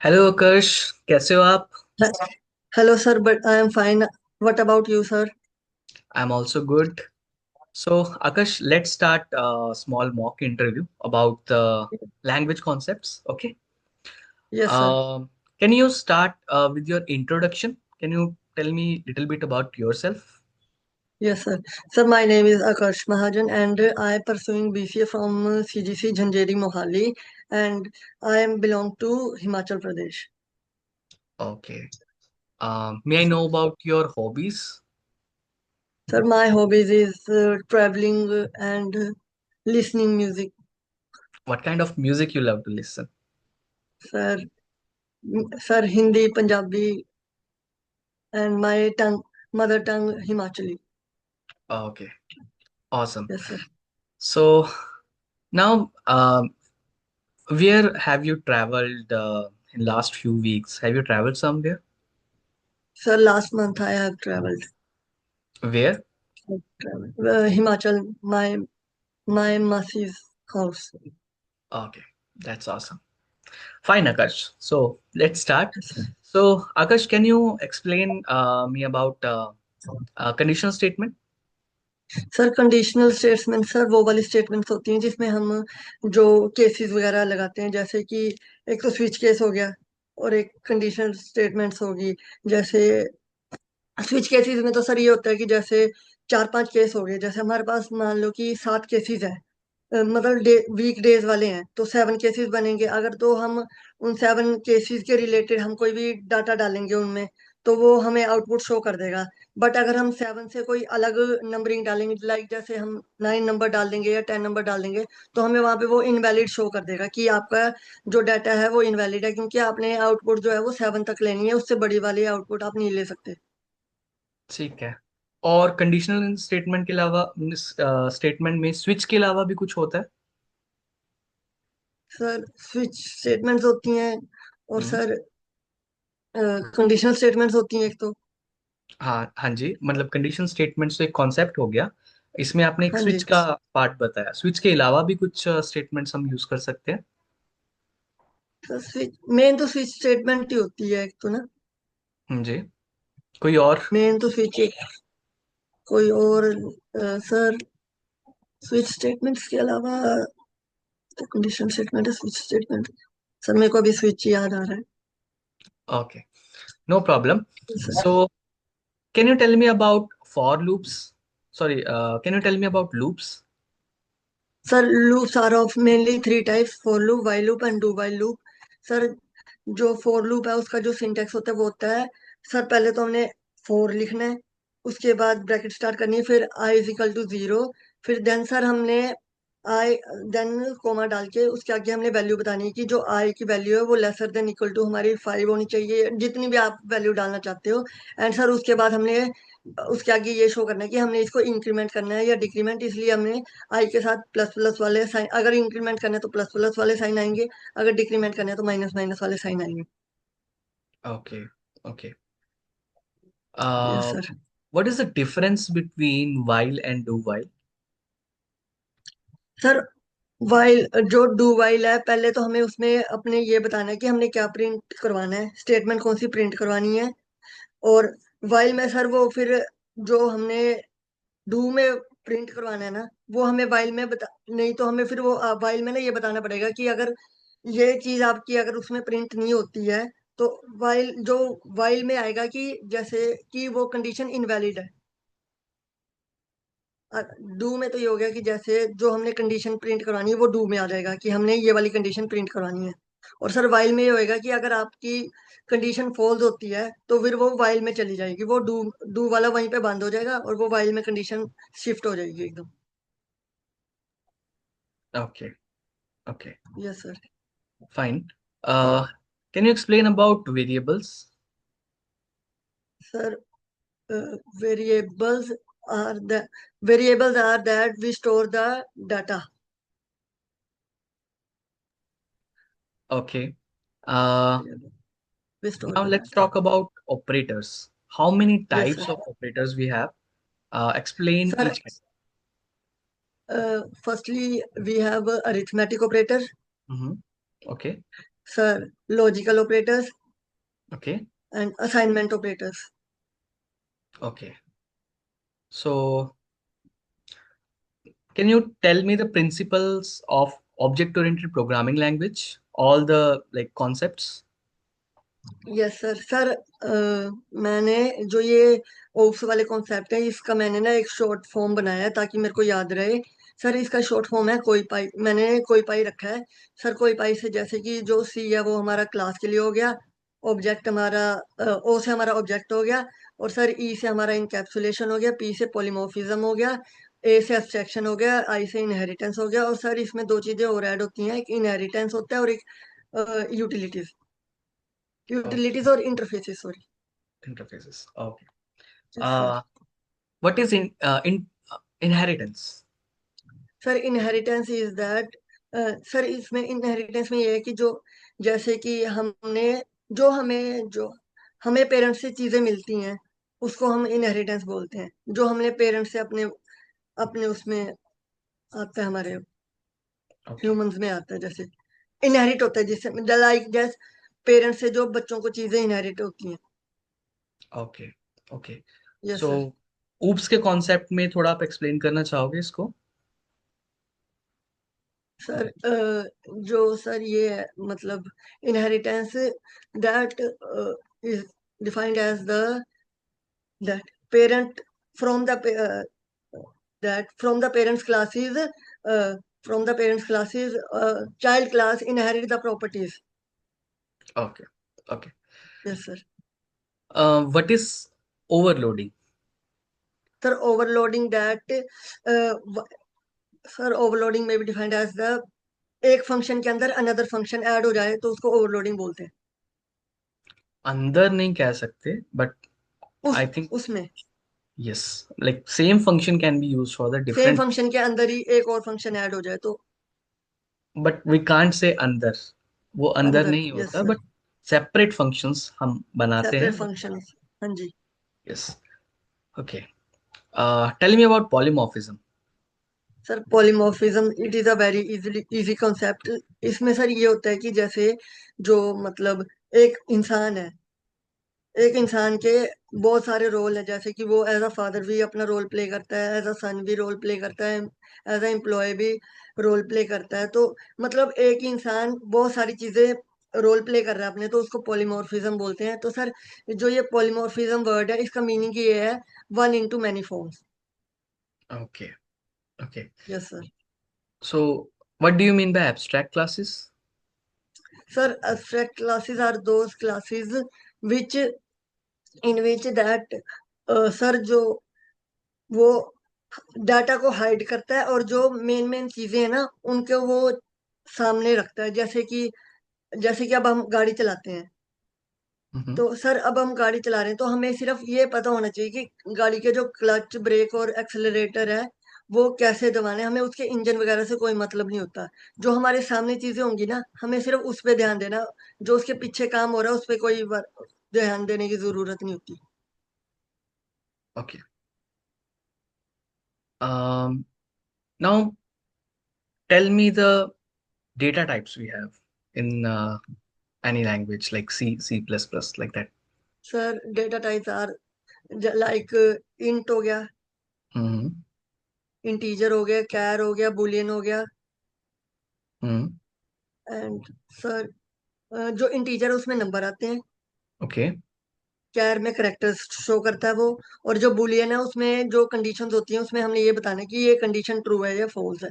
Hello आकर्ष। कैसे हो आप? Hello, sir, but I am fine. What about you, sir? I am also good. So Aakarsh, let's start small mock interview about the language concepts. Okay. Yes, sir. Can you start with your introduction? Can you tell me a little bit about yourself? Yes, sir. Sir, my name is Akash Mahajan, and I am pursuing BCA from CGC Jhanjeri Mohali, and I am belong to Himachal Pradesh. Okay. May I know about your hobbies? Sir, my hobbies is traveling and listening music. What kind of music you love to listen? Sir, sir, Hindi, Punjabi, and my mother tongue, Himachali. Okay. Awesome. Yes, sir. So now, where have you traveled in last few weeks? Have you traveled somewhere? Sir, last month I have traveled. Where? Himachal, my Masi's house. Okay, that's awesome. Fine, Akash. So let's start. Yes, sir. So, Akash, can you explain me about conditional statement? Sir conditional statement sir वो वाली statements होती हैं जिसमें हम जो cases वगैरह लगाते हैं, जैसे कि एक तो स्विच केस हो गया और एक कंडीशनल स्टेटमेंट्स होगी। जैसे स्विच केसेस में तो सर ये होता है कि जैसे चार पांच केस हो गए, जैसे हमारे पास मान लो कि सात केसेस है, मतलब वीक डेज वाले हैं तो सेवन केसेस बनेंगे। अगर तो हम उन सेवन केसेस के रिलेटेड हम कोई भी डाटा डालेंगे उनमें, तो वो हमें आउटपुट शो कर देगा। बट अगर हम सेवन से कोई अलग नंबरिंग डालेंगे, लाइक जैसे हम नाइन नंबर डाल देंगे या टेन नंबर डाल देंगे, तो हमें वहां पे वो इनवैलिड शो कर देगा कि आपका जो डाटा है वो इनवैलिड है, क्योंकि आपने आउटपुट जो है वो सेवन तक लेनी है, उससे बड़ी वाली आउटपुट आप नहीं ले सकते। ठीक है। और कंडीशनल स्टेटमेंट के अलावा स्टेटमेंट में स्विच के अलावा भी कुछ होता है? सर स्विच स्टेटमेंट्स होती हैं, और हम्म। सर कंडीशनल स्टेटमेंट्स होती हैं एक तो। हाँ हाँ जी, मतलब कंडीशन स्टेटमेंट तो एक कॉन्सेप्ट हो गया। इसमें आपने एक हाँ स्विच जी। का पार्ट बताया। स्विच के अलावा भी कुछ स्टेटमेंट्स हम यूज कर सकते हैं? सर स्विच मेन तो स्विच स्टेटमेंट ही होती है एक तो ना। जी। कोई और? मेन तो स्विच एक, कोई और सर स्विच स्टेटमेंट्स के अलावा तो कंडीशन स्टेटमेंट है, स्विच स्टेटमेंट। सर मेरे को अभी स्विच याद आ रहा है। Okay, no problem. Sir so can you tell me about for loops? Sorry, can you tell me about loops? Sir loops are of mainly three types: for loop, while loop and do while loop. Sir जो for loop है उसका जो syntax होता है वो होता है, sir पहले तो हमने फोर लिखना है, उसके बाद ब्रैकेट स्टार्ट करनी है, फिर I is equal to zero, फिर देन सर हमने आई, देन कोमा डाल के उसके आगे हमने वैल्यू बतानी है कि जो आई की वैल्यू है वो लेसर देन इक्वल टू हमारी फाइव होनी चाहिए, जितनी भी आप वैल्यू डालना चाहते हो। एंड सर उसके बाद हमने उसके आगे ये शो करना है कि हमने इसको इंक्रीमेंट करना है या डिक्रीमेंट, इसलिए हमने आई के साथ प्लस प्लस वाले साइन, अगर इंक्रीमेंट करना है तो प्लस प्लस वाले साइन आएंगे, अगर डिक्रीमेंट करना है तो माइनस माइनस वाले साइन आएंगे। Okay, okay. Yes Uh, sir. what is the difference between while and do while? Sir while, जो डू वाइल है, पहले तो हमें उसमें अपने ये बताना है कि हमने क्या प्रिंट करवाना है, स्टेटमेंट कौन सी प्रिंट करवानी है। और वाइल में सर वो फिर जो हमने डू में प्रिंट करवाना है ना, वो हमें वाइल में बता, नहीं तो हमें फिर वो वाइल में ना ये बताना पड़ेगा कि अगर ये चीज आपकी अगर उसमें प्रिंट नहीं होती है, तो वाइल जो वाइल में आएगा कि जैसे कि वो कंडीशन इनवैलिड है। डू में तो ये हो गया कि जैसे जो हमने कंडीशन प्रिंट करवानी है वो डू में आ जाएगा कि हमने ये वाली कंडीशन प्रिंट करवानी है। और सर वाइल में ये होएगा कि अगर आपकी कंडीशन फॉल्स होती है तो फिर वो वाइल में चली जाएगी, वो डू डू वाला वहीं पे बंद हो जाएगा और वो वाइल में कंडीशन शिफ्ट हो जाएगी एकदम। Okay, okay, yes sir. fine. Uh, can you explain about variables? Sir variables are the variables are that we store the data. Okay. Uh, we store now the let's data. talk about operators. How many yes types sir. of operators we have? Explain sir each kind. Firstly we have arithmetic operator, Mm-hmm. Okay. Sir logical operators Okay. And assignment operators. Okay. So can you tell me the principles of object-oriented programming language? All the like concepts? Yes sir. Sir मैंने जो ये oops वाले concept है इसका मैंने ना एक short form बनाया है ताकि मेरे को याद रहे। सर इसका शॉर्ट फॉर्म है कोई पाई। मैंने कोई पाई रखा है। सर कोई पाई से जैसे कि जो सी है वो हमारा क्लास के लिए हो गया। ऑब्जेक्ट हमारा ओ से हमारा ऑब्जेक्ट हो गया। और सर ई से हमारा इंकैप्सुलेशन हो गया। पी से पॉलीमॉर्फिज्म हो गया। ए से एब्स्ट्रैक्शन हो गया। आई से इनहेरिटेंस हो गया। और सर इसमें दो चीजें और ऐड होती हैं, एक इनहेरिटेंस होता है और एक यूटिलिटीज। Okay. यूटिलिटीज और interfaces, sorry. Interfaces. Okay. Yes sir. Uh, what is in inheritance? Sir inheritance is that, sir इसमें इनहेरिटेंस में ये है कि जो जैसे कि हमने जो हमें पेरेंट्स से चीजें मिलती हैं उसको हम इनहेरिटेंस बोलते हैं। जो हमने पेरेंट्स से अपने अपने उसमें आता है, हमारे Okay. ह्यूमंस में आता है, जैसे इनहेरिट होता है जिससे लाइक जैस पेरेंट्स से जो बच्चों को चीजें इनहेरिट होती हैं। Okay. Okay. Yes sir. So oops के कॉन्सेप्ट में थोड़ा आप एक्सप्लेन करना चाहोगे इसको? सर जो सर ये है मतलब inheritance that is defined as the that parent from the that from the parents classes child class inherit the properties। Okay. Okay. yes sir। What is overloading? sir overloading that sir overloading may be defined as the एक function के अंदर another function add हो जाए तो उसको overloading बोलते हैं। अंदर नहीं कह सकते, but उस I think उसमें yes, like same function can be used for the same different, function के अंदर ही एक और फंक्शन ऐड हो जाए तो but we can't say अंदर। वो अंदर अंदर। नहीं यस होता, सर। but separate functions हम बनाते सेपरेट हैं। फंक्शंस। हाँ जी। Yes. Okay. Tell me about polymorphism. Sir polymorphism it is a very easily easy concept. इसमें सर ये होता है कि जैसे जो मतलब एक इंसान है, एक इंसान के बहुत सारे रोल है, जैसे कि वो एज अ फादर भी अपना रोल प्ले करता है, एज अ सन भी रोल प्ले करता है, एज अ एम्प्लॉय भी रोल प्ले करता है। तो मतलब एक ही इंसान बहुत सारी चीजें रोल प्ले कर रहा है अपने, तो उसको पॉलीमॉर्फिज्म बोलते हैं। तो सर जो ये पॉलीमॉर्फिज्म वर्ड है इसका मीनिंग ये है one into many forms. Okay. Okay. Yes sir. So what do you mean by abstract classes? Sir, abstract classes are those classes which in which that sir जो वो data को hide करता है और जो मेन मेन चीजें हैं ना उनको वो सामने रखता है। जैसे कि अब हम गाड़ी चलाते हैं, Mm-hmm. तो सर अब हम गाड़ी चला रहे हैं तो हमें सिर्फ ये पता होना चाहिए कि गाड़ी के जो क्लच ब्रेक और एक्सेलरेटर है वो कैसे दबाने हैं। हमें उसके इंजन वगैरह से कोई मतलब नहीं होता। जो हमारे सामने चीजें होंगी ना हमें सिर्फ उस पे ध्यान देना। जो उसके पीछे काम हो रहा है उस पे कोई ध्यान देने की जरूरत नहीं होती। Okay. Um, Now tell me the data types we have in any language like C, C++, like that. Sir data types are like int हो गया, Mm-hmm. इंटीजर हो गया, कैर हो गया, बुलियन हो गया। Mm-hmm. एंड सर जो इंटीजर है उसमें नंबर आते हैं। Okay. कैर में करेक्टर्स शो करता है वो। और जो बुलियन है उसमें जो कंडीशंस होती हैं उसमें हमने ये बताना है कि ये कंडीशन ट्रू है या फॉल्स है।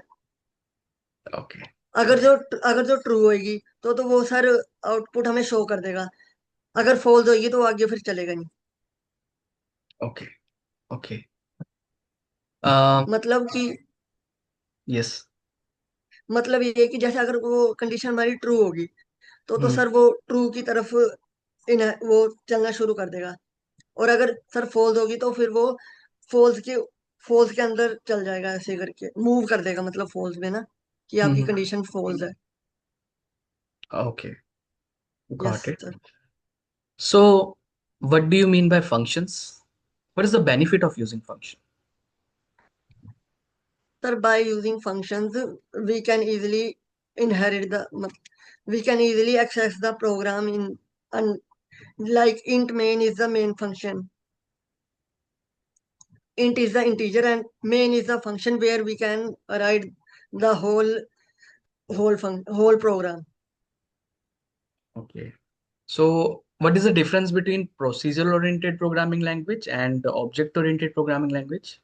Okay. अगर Okay. जो अगर जो ट्रू होएगी तो वो सर आउटपुट हमें शो कर देगा। अगर फॉल्स होगी तो वो आगे फिर चलेगा नहीं। Okay. Okay. Uh, मतलब कि yes. ये है कि जैसे अगर वो कंडीशन हमारी ट्रू होगी तो Hmm. सर वो ट्रू की तरफ वो चलना शुरू कर देगा। और अगर सर फॉल्स होगी तो फिर वो फॉल्स के फॉल्स के अंदर चल जाएगा, ऐसे करके मूव कर देगा मतलब फॉल्स में ना, कि आपकी Hmm. कंडीशन फॉल्स है। Okay. Yes Got it. Sir. So, what do you mean by functions? What is the benefit of using function? Sir by using functions we can easily inherit the we can easily access the program in, and like int main is the main function. Int is the integer and main is the function where we can write the whole program. Okay. So what is the difference between procedural oriented programming language and object oriented programming language?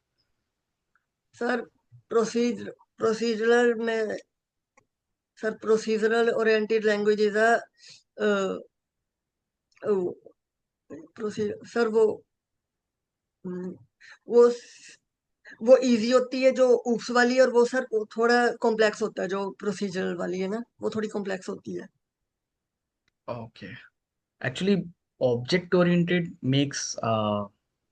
Sir procedural में sir procedural oriented language is a sir hmm, वो वो easy होती है जो oops वाली, और वो sir थोड़ा कॉम्प्लेक्स होता है जो प्रोसीजरल वाली है ना, वो थोड़ी कॉम्प्लेक्स होती है। Okay. Actually, object oriented makes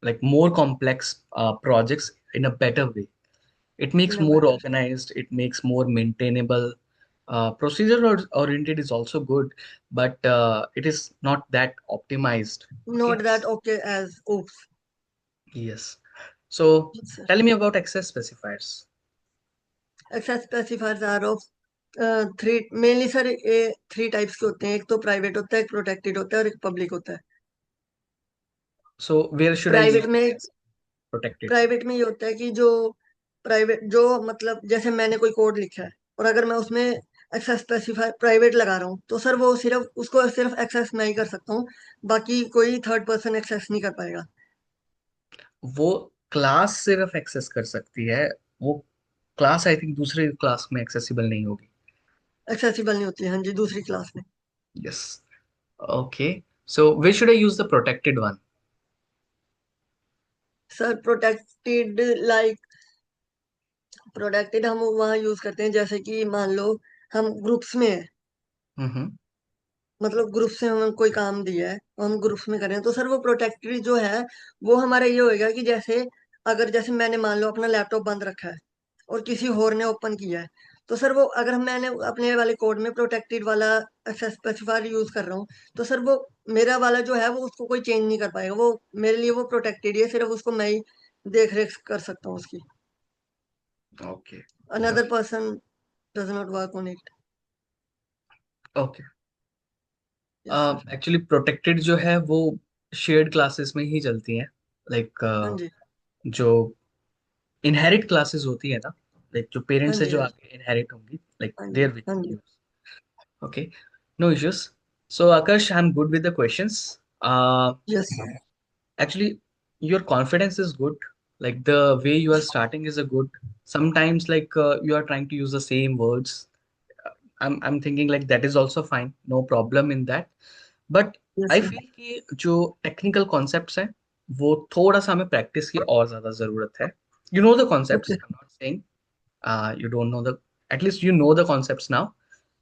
like more complex projects in a better way. It makes in a more better, organized, it makes more maintainable. Procedural oriented is also good, but it is not that optimized. Okay. Not that okay as OOPs. Yes. So sir tell me about access specifiers. Access specifiers are of three mainly sir, ये three types के होते हैं। एक तो private होता है, एक protected होता है और एक पब्लिक होता है। So where should I private use में protected? प्राइवेट में ये होता है कि जो प्राइवेट जो मतलब जैसे मैंने कोई कोड लिखा है और अगर मैं उसमें एक्सेस स्पेसिफाई प्राइवेट लगा रहा हूँ तो सर वो सिर्फ उसको सिर्फ एक्सेस मैं ही कर सकता हूँ, बाकी कोई थर्ड पर्सन एक्सेस नहीं कर पाएगा। वो क्लास सिर्फ एक्सेस कर सकती है। वो क्लास आई थिंक दूसरे क्लास में एक्सेसिबल नहीं होगी। एक्सेसिबल नहीं होती है, हाँ जी, दूसरी क्लास में। Yes. Okay. So way should I use the protected one? Sir protected like protected हम वहाँ यूज करते हैं जैसे कि मान लो हम ग्रुप्स में है, हम्म। मतलब ग्रुप से हमें कोई काम दिया है और हम ग्रुप्स में करें तो सर वो प्रोटेक्टेड जो है वो हमारा ये होएगा कि जैसे अगर जैसे मैंने मान लो अपना लैपटॉप बंद रखा है और किसी और ने ओपन किया है, तो सर वो अगर मैंने अपने वाले कोड में प्रोटेक्टेड वाला एक्सेस स्पेसिफायर यूज कर रहा हूँ तो सर वो मेरा वाला जो है वो उसको कोई चेंज नहीं कर पाएगा, वो मेरे लिए वो प्रोटेक्टेड है, सिर्फ उसको मैं ही देख रेख कर सकता हूँ उसकी। Okay. Another person does not work on it. Okay. Yes sir. Actually protected जो है वो शेयर्ड क्लासेस में ही चलती हैं। लाइक हाँ जी, जो इनहेरिट क्लासेस होती है ना, लाइक जो हाँ पेरेंट्स से जी, जो हाँ जी, आगे इनहेरिट होंगी, लाइक हाँ जी, देयर वी हाँ कैन जी। Use. Okay, no issues. So Akash, I'm good with the questions. Yes Actually, your confidence is good. Like the way you are starting is a good. Sometimes like you are trying to use the same words. I'm thinking like that is also fine. No problem in that. But yes I sir. feel कि जो technical concepts हैं वो थोड़ा सा हमें practice की और ज्यादा जरूरत है। You know the concepts. Okay. I'm not saying you don't know the, at least you know the concepts now.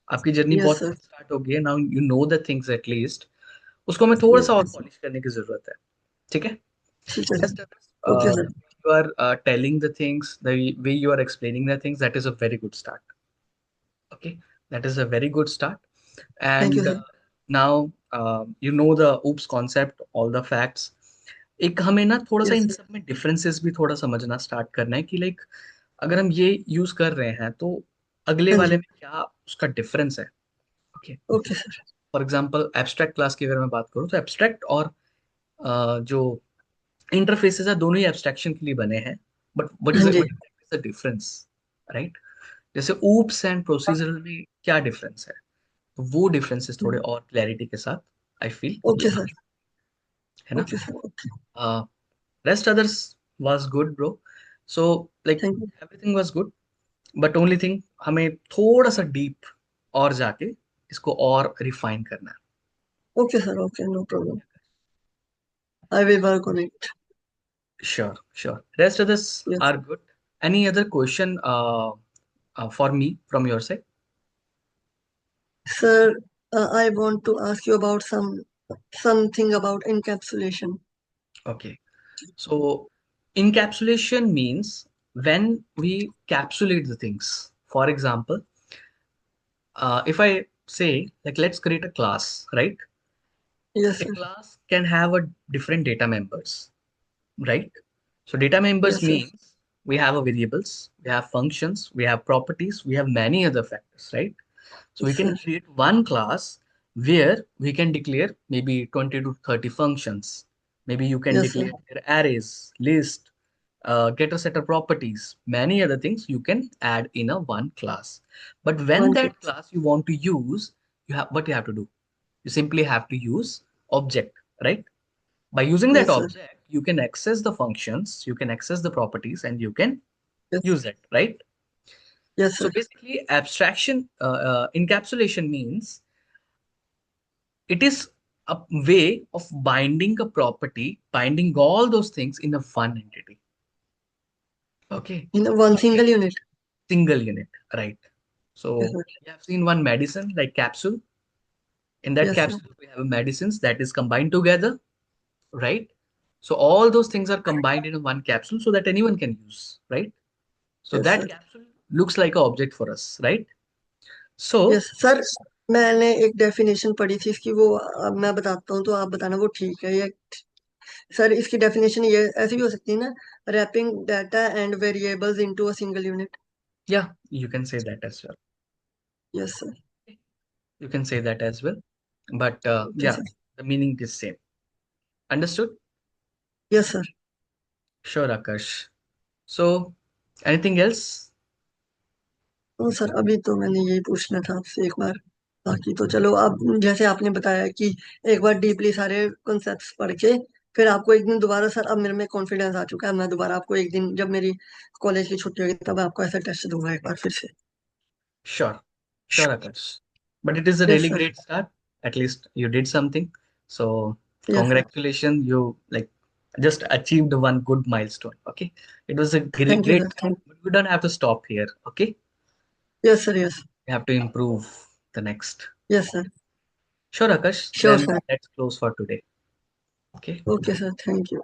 आपकी जर्नी यस बहुत सर। अच्छी स्टार्ट हो गई है now, you know the things at least. उसको हमें थोड़ा सा और यस पॉलिश करने की जरूरत है। ठीक है। ठीक है Rest sir. Okay uh, sir. you are telling the things, the way you are explaining the things, that is a very good start. Okay, that is a very good start. Thank you And sir. now you know the oops concept, all the facts. एक हमें ना थोड़ा सा yes in sir. सब में differences भी थोड़ा समझना स्टार्ट करना है कि लाइक अगर हम ये यूज कर रहे हैं तो अगले हाँ वाले जी। में क्या उसका डिफरेंस है। Okay. Okay sir. For example abstract class की अगर मैं बात करूँ तो एब्स्ट्रैक्ट और जो इंटरफेसेस है दोनों ही एब्स्ट्रैक्शन के लिए बने हैं। बट हाँ जी। What is the difference, right? जैसे ऊप्स एंड प्रोसीजरल में क्या डिफरेंस है, तो वो डिफरेंसेस थोड़े और क्लैरिटी के साथ आई फील ओके यहाँ सर। है ना। Okay sir. Okay. Rest others was good bro. So like thank you. Everything was good, but only thing हमें थोड़ा सा डीप और जाके इसको और रिफाइन करना है। Okay sir. Okay, no problem. I will work on it. Sure, sure. Rest others yes are good. Any other question for me from your side? Sir, I want to ask you about something about encapsulation. Okay. So encapsulation means when we capsulate the things. For example, if I say like let's create a class, right? Yes A sir. class can have a different data members, right? So data members yes sir. means we have a variables, we have functions, we have properties, we have many other factors, right? So we Yes, can sir. create one class where we can declare maybe 20 to 30 functions. Maybe you can Yes, sir. declare arrays, list, getter setter properties, many other things you can add in a one class. But when One that class. class you want to use, you have what you have to do. You simply have to use object, right? By using that Yes, sir. object, you can access the functions, you can access the properties, and you can Yes. use it, right? Yes, So sir. basically, abstraction, encapsulation means it is a way of binding a property, binding all those things in a one entity. Okay, In one so single unit. single unit, right? Yes, So sir. you have seen one medicine like capsule. In that Yes, sir. capsule, we have medicines that is combined together, right? So all those things are combined in one capsule so that anyone can use, right? So Yes, that sir. capsule looks like an object for us, right? Yes So sir, मैंने एक definition पढ़ी थी इसकी, वो अब मैं बताता हूँ तो आप बताना वो ठीक है या सर। इसकी डेफिनेशन ये ऐसी भी हो सकती है ना, wrapping data and variables into a single unit. yeah, you can say that as well. Yes sir. You can say that as well. But okay yeah, sir. the meaning is same. Understood? Yes sir. Sure, Akash. So anything else? तो sir अभी तो मैंने यही पूछना था आपसे एक बार, बाकी तो चलो अब जैसे आपने बताया कि एक बार डीपली सारे कॉन्सेप्ट्स पढ़ के फिर आपको एक दिन दोबारा, सर अब मेरे में कॉन्फिडेंस आ चुका है, मैं दोबारा आपको एक दिन जब मेरी कॉलेज की छुट्टी होगी तब आपको ऐसा टेस्ट दूंगा एक बार फिर से। Sure, sure, Akash. But it is a yes really sir. great start. At least you did something. So yes sir. congratulations, you like just achieved one good milestone. Okay, it was a great, thank you great sir, start, thank. but we don't have to stop here. Okay, yes sir. Yes. we have to improve the next. Yes sir. Sure, Akash. Sure Then sir. let's close for today. Okay. Okay sir, thank you.